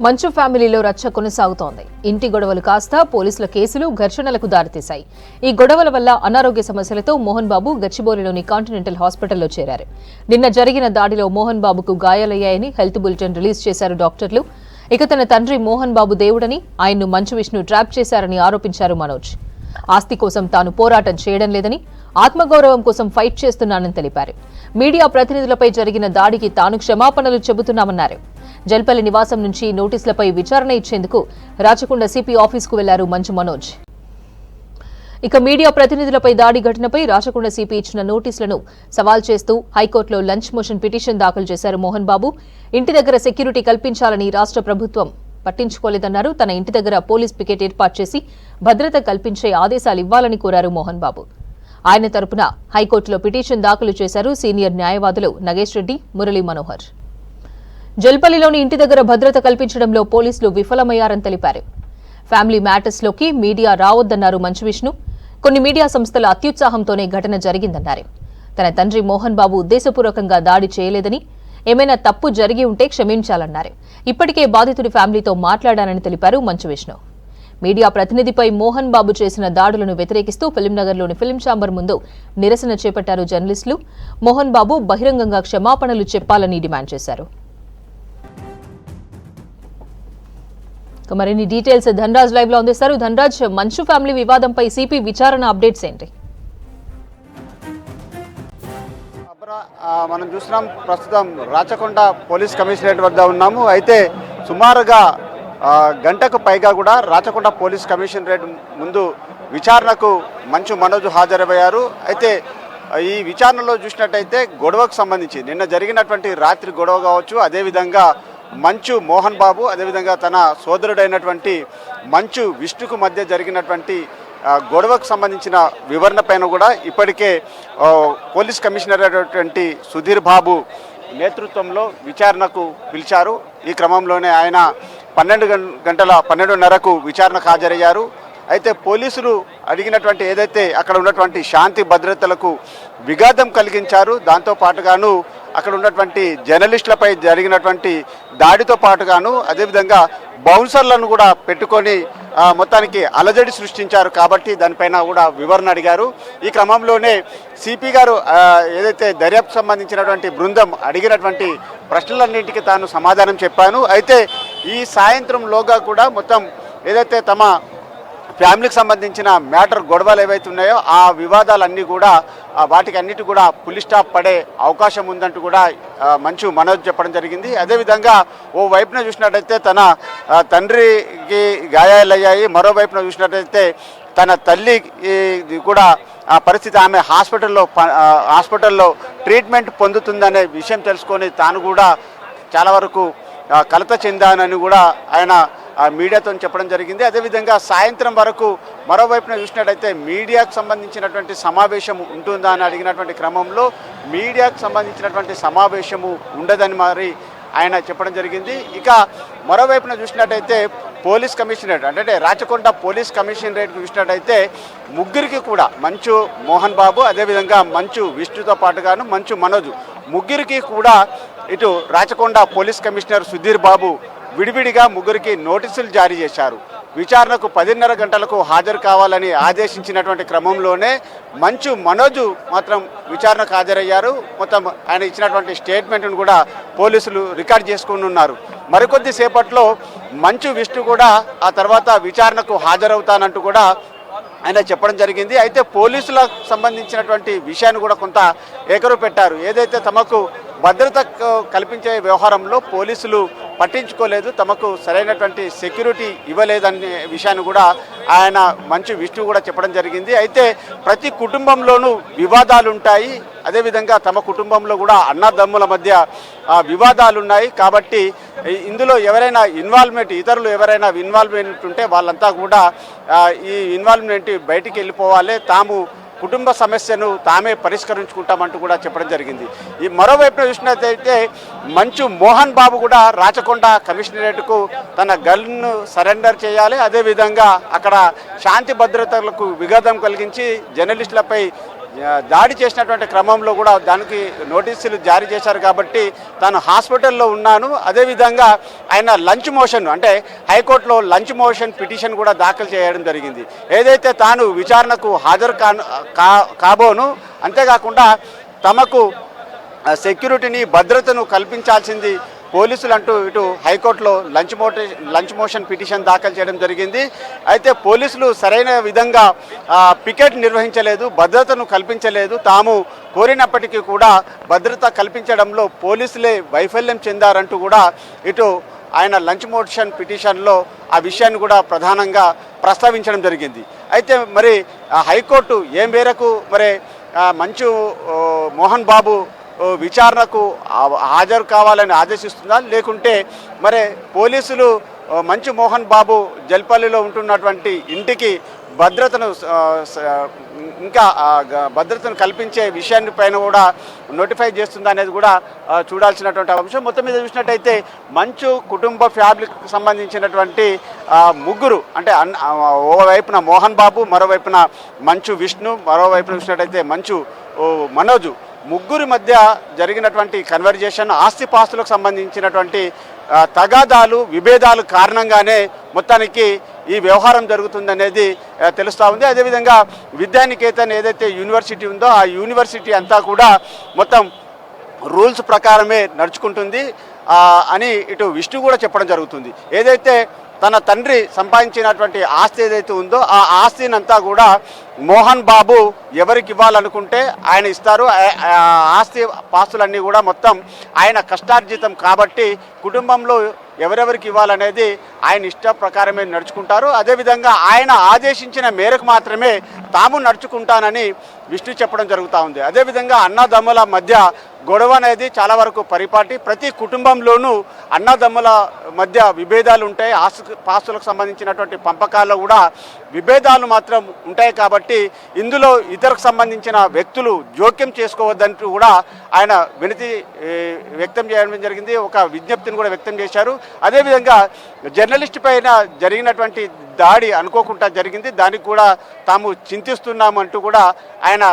మంచు ఫ్యామిలీలో రచ్చ కొనసాగుతోంది. ఇంటి గొడవలు కాస్త పోలీసుల కేసులు, ఘర్షణలకు దారితీశాయి. ఈ గొడవల వల్ల అనారోగ్య సమస్యలతో మోహన్ బాబు గచ్చిబౌలిలోని కాంటినెంటల్ హాస్పిటల్లో చేరారు. నిన్న జరిగిన దాడిలో మోహన్ బాబుకు గాయాలయ్యాయని హెల్త్ బులెటిన్ రిలీజ్ చేశారు డాక్టర్లు. ఇక తన తండ్రి మోహన్ బాబు దేవుడని, ఆయన్ను మంచు విష్ణు ట్రాప్ చేశారని ఆరోపించారు మనోజ్. ఆస్తి కోసం తాను పోరాటం చేయడం లేదని, ఆత్మగౌరవం కోసం ఫైట్ చేస్తున్నానని తెలిపారు. మీడియా ప్రతినిధులపై జరిగిన దాడికి తాను క్షమాపణలు చెబుతున్నామన్నారు. జల్పల్లి నివాసం నుంచి నోటీసులపై విచారణ ఇచ్చేందుకు రాచకొండ సిపి ఆఫీసుకు వెళ్లారు మంచు మనోజ్. ఇక మీడియా ప్రతినిధులపై దాడి ఘటనపై రాచకొండ సిపి ఇచ్చిన నోటీసులను సవాల్ చేస్తూ హైకోర్టులో లంచ్ మోషన్ పిటిషన్ దాఖలు చేశారు మోహన్ బాబు. ఇంటి దగ్గర సెక్యూరిటీ కల్పించాలని రాష్ట్ర ప్రభుత్వం పట్టించుకోలేదన్నారు. తన ఇంటి దగ్గర పోలీస్ పికెట్ ఏర్పాటు చేసి భద్రత కల్పించే ఆదేశాలు ఇవ్వాలని కోరారు మోహన్ బాబు. ఆయన తరపున హైకోర్టులో పిటిషన్ దాఖలు చేశారు సీనియర్ న్యాయవాదులు నగేష్ రెడ్డి, మురళీ మనోహర్. జల్పల్లిలోని ఇంటి దగ్గర భద్రత కల్పించడంలో పోలీసులు విఫలమయ్యారని తెలిపారు. Family మ్యాటర్స్లోకి media రావద్దన్నారు Manchu Vishnu. కొన్ని మీడియా సంస్థల అత్యుత్సాహంతోనే ఘటన జరిగిందన్నారు. తన తండ్రి మోహన్ బాబు ఉద్దేశపూర్వకంగా దాడి చేయలేదని, ఏమైనా తప్పు జరిగి ఉంటే క్షమించాలన్నారు. ఇప్పటికే బాధితుడి ఫ్యామిలీతో మాట్లాడానని తెలిపారు మంచు విష్ణు. మీడియా ప్రతినిధిపై మోహన్ బాబు చేసిన దాడులను వ్యతిరేకిస్తూ ఫిలింనగర్లోని ఫిలిం ఛాంబర్ ముందు నిరసన చేపట్టారు జర్నలిస్టులు. మోహన్ బాబు బహిరంగంగా క్షమాపణలు చెప్పాలని డిమాండ్ చేశారు. మరిన్ని డీటెయిల్స్ ధనరాజ్ లైవ్ లో అందిస్తారు. ధనరాజ్, మంచు ఫ్యామిలీ వివాదంపై సిపి విచారణ అప్డేట్స్ ఏంటి? మనం చూస్తున్నాం, ప్రస్తుతం రాచకొండ పోలీస్ కమిషనరేట్ వద్ద ఉన్నాము. అయితే సుమారుగా గంటకు పైగా కూడా రాచకొండ పోలీస్ కమిషనరేట్ ముందు విచారణకు మంచు మనోజ్ హాజరయ్యారు. అయితే ఈ విచారణలో చూసినట్టయితే గొడవకు సంబంధించి నిన్న జరిగినటువంటి రాత్రి గొడవ కావచ్చు, అదేవిధంగా మంచు మోహన్ బాబు అదేవిధంగా తన సోదరుడైనటువంటి మంచు విష్ణుకు మధ్య జరిగినటువంటి గొడవకు సంబంధించిన వివరణ పైన కూడా ఇప్పటికే పోలీస్ కమిషనర్ అయినటువంటి సుధీర్ బాబు నేతృత్వంలో విచారణకు పిలిచారు. ఈ క్రమంలోనే ఆయన 12:30కు విచారణకు హాజరయ్యారు. అయితే పోలీసులు అడిగినటువంటి ఏదైతే అక్కడ ఉన్నటువంటి శాంతి భద్రతలకు విఘాతం కలిగించారు, దాంతో పాటుగాను అక్కడ ఉన్నటువంటి జర్నలిస్టులపై జరిగినటువంటి దాడితో పాటుగాను అదేవిధంగా బౌన్సర్లను కూడా పెట్టుకొని మొత్తానికి అలజడి సృష్టించారు. కాబట్టి దానిపైన కూడా వివరణ అడిగారు. ఈ క్రమంలోనే సిపి గారు ఏదైతే దర్యాప్తు సంబంధించినటువంటి బృందం అడిగినటువంటి ప్రశ్నలన్నింటికి తాను సమాధానం చెప్పాను. అయితే ఈ సాయంత్రంలోగా కూడా మొత్తం ఏదైతే తమ ఫ్యామిలీకి సంబంధించిన మ్యాటర్ గొడవలు ఏవైతే ఉన్నాయో ఆ వివాదాలన్నీ కూడా వాటికి అన్నిటి కూడా పులి స్టాప్ పడే అవకాశం ఉందంటూ కూడా మంచు మనోజ్ చెప్పడం జరిగింది. అదేవిధంగా ఓ వైపున చూసినట్టయితే తన తండ్రికి గాయాలయ్యాయి, మరోవైపున చూసినట్టయితే తన తల్లి కూడా ఆ పరిస్థితి, ఆమె హాస్పిటల్లో ట్రీట్మెంట్ పొందుతుందనే విషయం తెలుసుకొని తాను కూడా చాలా వరకు కలత చెందానని కూడా ఆయన మీడియాతో చెప్పడం జరిగింది. అదేవిధంగా సాయంత్రం వరకు మరోవైపున చూసినట్టయితే మీడియాకు సంబంధించినటువంటి సమావేశం ఉంటుందా అని అడిగినటువంటి క్రమంలో మీడియాకు సంబంధించినటువంటి సమావేశము ఉండదని మరి ఆయన చెప్పడం జరిగింది. ఇక మరోవైపున చూసినట్టయితే పోలీస్ కమిషనరేట్ అంటే రాచకొండ పోలీస్ కమిషనరేట్కి చూసినట్టయితే ముగ్గురికి కూడా మంచు మోహన్ బాబు అదేవిధంగా మంచు విష్ణుతో పాటుగాను మంచు మనోజ్ ముగ్గురికి కూడా ఇటు రాచకొండ పోలీస్ కమిషనర్ సుధీర్ బాబు విడివిడిగా ముగ్గురికి నోటీసులు జారీ చేశారు. విచారణకు 10:30 గంటలకు హాజరు కావాలని ఆదేశించినటువంటి క్రమంలోనే మంచు మనోజ్ మాత్రం విచారణకు హాజరయ్యారు. మొత్తం ఆయన ఇచ్చినటువంటి స్టేట్మెంట్ను కూడా పోలీసులు రికార్డ్ చేసుకుని ఉన్నారు. మరికొద్ది సేపట్లో మంచు విష్ణు కూడా ఆ తర్వాత విచారణకు హాజరవుతానంటూ కూడా ఆయన చెప్పడం జరిగింది. అయితే పోలీసులకు సంబంధించినటువంటి విషయాన్ని కూడా కొంత ఏకరు పెట్టారు. ఏదైతే తమకు భద్రత కల్పించే వ్యవహారంలో పోలీసులు పట్టించుకోలేదు, తమకు సరైనటువంటి సెక్యూరిటీ ఇవ్వలేదనే విషయాన్ని కూడా ఆయన మంచు విష్ణు కూడా చెప్పడం జరిగింది. అయితే ప్రతి కుటుంబంలోనూ వివాదాలు ఉంటాయి, అదేవిధంగా తమ కుటుంబంలో కూడా అన్నదమ్ముల మధ్య వివాదాలు ఉన్నాయి. కాబట్టి ఇందులో ఎవరైనా ఇతరులు ఎవరైనా ఇన్వాల్వ్మెంట్ ఉంటే వాళ్ళంతా కూడా ఈ ఇన్వాల్వ్మెంట్ బయటికి వెళ్ళిపోవాలి, తాము కుటుంబ సమస్యను తామే పరిష్కరించుకుంటామంటూ కూడా చెప్పడం జరిగింది. ఈ మరోవైపున చూసినట్లయితే మంచు మోహన్ బాబు కూడా రాచకొండ కమిషనరేట్కు తన గన్ను సరెండర్ చేయాలి, అదేవిధంగా అక్కడ శాంతి భద్రతలకు విఘాతం కలిగించి జర్నలిస్టులపై దాడి చేసినటువంటి క్రమంలో కూడా దానికి నోటీసులు జారీ చేశారు కాబట్టి తాను హాస్పిటల్లో ఉన్నాను. అదేవిధంగా ఆయన లంచ్ మోషన్ అంటే హైకోర్టులో లంచ్ మోషన్ పిటిషన్ కూడా దాఖలు చేయడం జరిగింది. ఏదైతే తాను విచారణకు హాజరు కాబోను, అంతేకాకుండా తమకు సెక్యూరిటీని భద్రతను కల్పించాల్సింది పోలీసులు అంటూ ఇటు హైకోర్టులో లంచ్ మోషన్ పిటిషన్ దాఖలు చేయడం జరిగింది. అయితే పోలీసులు సరైన విధంగా పికెట్ నిర్వహించలేదు, భద్రతను కల్పించలేదు. తాము కోరినప్పటికీ కూడా భద్రత కల్పించడంలో పోలీసులే వైఫల్యం చెందారంటూ కూడా ఇటు ఆయన లంచ్ మోషన్ పిటిషన్లో ఆ విషయాన్ని కూడా ప్రధానంగా ప్రస్తావించడం జరిగింది. అయితే మరి హైకోర్టు ఏ మేరకు మరి మంచు మోహన్ బాబు విచారణకు హాజరు కావాలని ఆదేశిస్తుందా, లేకుంటే మరి పోలీసులు మంచు మోహన్ బాబు జల్పల్లిలో ఉంటున్నటువంటి ఇంటికి భద్రతను కల్పించే విషయాన్ని పైన కూడా నోటిఫై చేస్తుందా అనేది కూడా చూడాల్సినటువంటి అంశం. మొత్తం మీద చూసినట్టయితే మంచు కుటుంబ ఫ్యామిలీకి సంబంధించినటువంటి ముగ్గురు అంటే ఓవైపున మోహన్ బాబు, మరోవైపున మంచు విష్ణు, మరోవైపున చూసినట్టయితే మంచు మనోజు, ముగ్గురి మధ్య జరిగినటువంటి కన్వర్జేషన్, ఆస్తిపాస్తులకు సంబంధించినటువంటి తగాదాలు, విభేదాలు కారణంగానే మొత్తానికి ఈ వ్యవహారం జరుగుతుందనేది తెలుస్తూ ఉంది. అదేవిధంగా విద్యానికేతన్ ఏదైతే యూనివర్సిటీ ఉందో ఆ యూనివర్సిటీ అంతా కూడా మొత్తం రూల్స్ ప్రకారమే నడుచుకుంటుంది అని ఇటు విష్ణు కూడా చెప్పడం జరుగుతుంది. ఏదైతే తన తండ్రి సంపాదించినటువంటి ఆస్తి ఏదైతే ఉందో ఆ ఆస్తినంతా కూడా మోహన్ బాబు ఎవరికి ఇవ్వాలనుకుంటే ఆయన ఇస్తారు. ఆస్తి పాస్తులన్నీ కూడా మొత్తం ఆయన కష్టార్జితం కాబట్టి కుటుంబంలో ఎవరెవరికి ఇవ్వాలనేది ఆయన ఇష్ట ప్రకారమే నడుచుకుంటారు. అదేవిధంగా ఆయన ఆదేశించిన మేరకు మాత్రమే తాము నడుచుకుంటానని విష్ణు చెప్పడం జరుగుతూ ఉంది. అదేవిధంగా అన్నదమ్ముల మధ్య గొడవ అనేది చాలా వరకు పరిపాటి. ప్రతి కుటుంబంలోనూ అన్నదమ్ముల మధ్య విభేదాలు ఉంటాయి. పాస్తులకు సంబంధించినటువంటి పంపకాల్లో కూడా విభేదాలు మాత్రం ఉంటాయి కాబట్టి ఇందులో ఇతరులకు సంబంధించిన వ్యక్తులు జోక్యం చేసుకోవద్దంటూ కూడా ఆయన వినతి వ్యక్తం చేయడం జరిగింది. ఒక విజ్ఞప్తిని కూడా వ్యక్తం చేశారు. అదేవిధంగా జర్నలిస్ట్ పైన జరిగినటువంటి దాడి అనుకోకుండా జరిగింది, దానికి కూడా తాము చింతిస్తున్నామంటూ కూడా ఆయన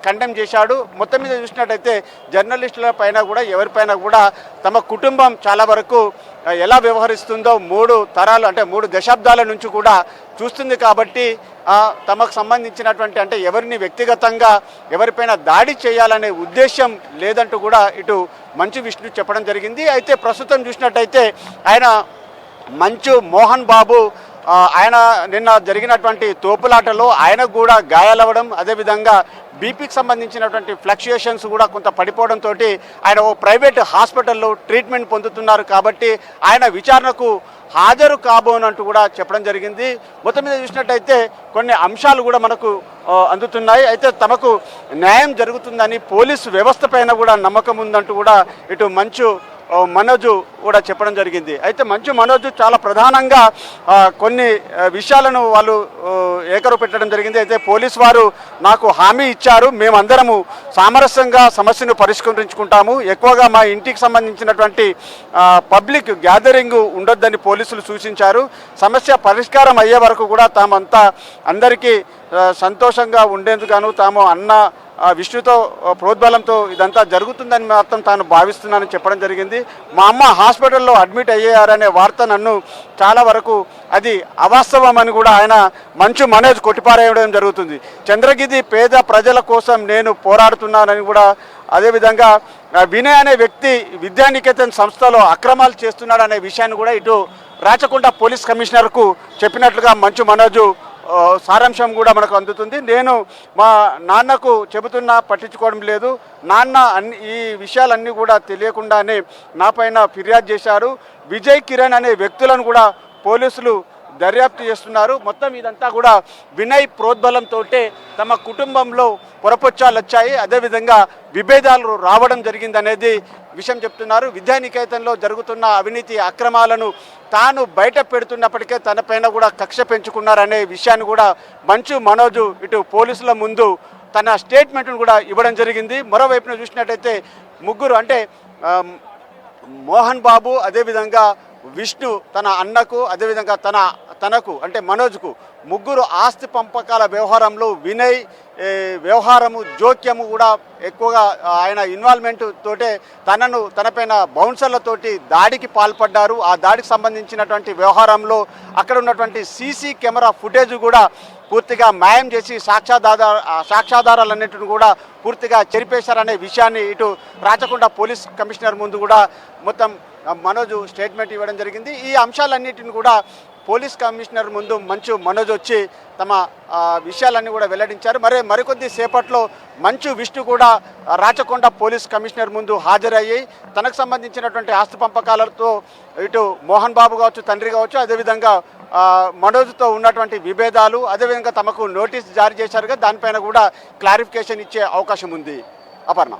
కండెమ్ చేశాడు. మొత్తం మీద చూసినట్టయితే జర్నలిస్టుల పైన కూడా ఎవరిపైన కూడా తమ కుటుంబం చాలా వరకు ఎలా వ్యవహరిస్తుందో 3 తరాలు అంటే 3 దశాబ్దాల నుంచి కూడా చూస్తుంది కాబట్టి తమకు సంబంధించినటువంటి అంటే ఎవరిని వ్యక్తిగతంగా ఎవరిపైన దాడి చేయాలనే ఉద్దేశం లేదంటూ కూడా ఇటు మంచు విష్ణు చెప్పడం జరిగింది. అయితే ప్రస్తుతం చూసినట్టయితే ఆయన మంచు మోహన్ బాబు ఆయన నిన్న జరిగినటువంటి తోపులాటలో ఆయనకు కూడా గాయాలవ్వడం, అదేవిధంగా బీపీకి సంబంధించినటువంటి ఫ్లక్చుయేషన్స్ కూడా కొంత పడిపోవడంతో ఆయన ఓ ప్రైవేట్ హాస్పిటల్లో ట్రీట్మెంట్ పొందుతున్నారు కాబట్టి ఆయన విచారణకు హాజరు కాబోనంటూ కూడా చెప్పడం జరిగింది. మొత్తం మీద చూసినట్టయితే కొన్ని అంశాలు కూడా మనకు అందుతున్నాయి. అయితే తమకు న్యాయం జరుగుతుందని పోలీసు వ్యవస్థ పైన కూడా నమ్మకం ఉందంటూ కూడా ఇటు మంచు మనోజు కూడా చెప్పడం జరిగింది. అయితే మంచు మనోజు చాలా ప్రధానంగా కొన్ని విషయాలను వాళ్ళు ఏకరు పెట్టడం జరిగింది. అయితే పోలీసు వారు నాకు హామీ ఇచ్చారు, మేమందరము సామరస్యంగా సమస్యను పరిష్కరించుకుంటాము, ఎక్కువగా మా ఇంటికి సంబంధించినటువంటి పబ్లిక్ గ్యాదరింగ్ ఉండొద్దని పోలీసులు సూచించారు. సమస్య పరిష్కారం అయ్యే వరకు కూడా తామంతా అందరికీ సంతోషంగా ఉండేందుకు తాము అన్న విష్ణుతో ప్రోద్బలంతో ఇదంతా జరుగుతుందని మాత్రం తాను భావిస్తున్నానని చెప్పడం జరిగింది. మా అమ్మ హాస్పిటల్లో అడ్మిట్ అయ్యారనే వార్త నన్ను చాలా వరకు అది అవాస్తవమని కూడా ఆయన మంచు మనోజ్ కొట్టిపారేయడం జరుగుతుంది. చంద్రగిరి పేద ప్రజల కోసం నేను పోరాడుతున్నానని కూడా, అదేవిధంగా వినయ్ అనే వ్యక్తి విద్యానికేతన్ సంస్థలో అక్రమాలు చేస్తున్నాడనే విషయాన్ని కూడా ఇటు రాచకొండ పోలీస్ కమిషనర్కు చెప్పినట్లుగా మంచు మనోజు సారాంశం కూడా మనకు అందుతుంది. నేను మా నాన్నకు చెబుతున్నా పట్టించుకోవడం లేదు, నాన్న ఈ విషయాలన్నీ కూడా తెలియకుండానే నా పైన ఫిర్యాదు చేశారు. విజయ్ కిరణ్ అనే వ్యక్తులను కూడా పోలీసులు దర్యాప్తు చేస్తున్నారు. మొత్తం ఇదంతా కూడా వినయ్ ప్రోద్బలంతో తమ కుటుంబంలో పొరపొచ్చాలు వచ్చాయి, అదేవిధంగా విభేదాలు రావడం జరిగిందనేది విషయం చెప్తున్నారు. విద్యానికేతన్లో జరుగుతున్న అవినీతి అక్రమాలను తాను బయట పెడుతున్నప్పటికే తనపైన కూడా కక్ష పెంచుకున్నారనే విషయాన్ని కూడా మంచు మనోజు ఇటు పోలీసుల ముందు తన స్టేట్మెంట్ను కూడా ఇవ్వడం జరిగింది. మరోవైపున చూసినట్టయితే ముగ్గురు అంటే మోహన్ బాబు, అదేవిధంగా విష్ణు తన అన్నకు, అదేవిధంగా తనకు అంటే మనోజ్కు ముగ్గురు ఆస్తి పంపకాల వ్యవహారంలో వినయ్ వ్యవహారము జోక్యము కూడా ఎక్కువగా ఆయన ఇన్వాల్వ్మెంట్ తోటే తనపైన బౌన్సర్లతోటి దాడికి పాల్పడ్డారు. ఆ దాడికి సంబంధించినటువంటి వ్యవహారంలో అక్కడ ఉన్నటువంటి సీసీ కెమెరా ఫుటేజ్ కూడా పూర్తిగా మాయం చేసి సాక్ష్యాధారాలన్నింటిని కూడా పూర్తిగా చెరిపేశారనే విషయాన్ని ఇటు రాచకొండ పోలీస్ కమిషనర్ ముందు కూడా మొత్తం మనోజ్ స్టేట్మెంట్ ఇవ్వడం జరిగింది. ఈ అంశాలన్నింటిని కూడా పోలీస్ కమిషనర్ ముందు మంచు మనోజ్ వచ్చి తమ విషయాలన్నీ కూడా వెల్లడించారు. మరికొద్ది సేపట్లో మంచు విష్ణు కూడా రాచకొండ పోలీస్ కమిషనర్ ముందు హాజరయ్యి తనకు సంబంధించినటువంటి ఆస్తి పంపకాలతో ఇటు మోహన్ బాబు కావచ్చు, తండ్రి కావచ్చు, అదేవిధంగా మనోజ్తో ఉన్నటువంటి విభేదాలు, అదేవిధంగా తమకు నోటీస్ జారీ చేశారుగా దానిపైన కూడా క్లారిఫికేషన్ ఇచ్చే అవకాశం ఉంది. అపర్ణ.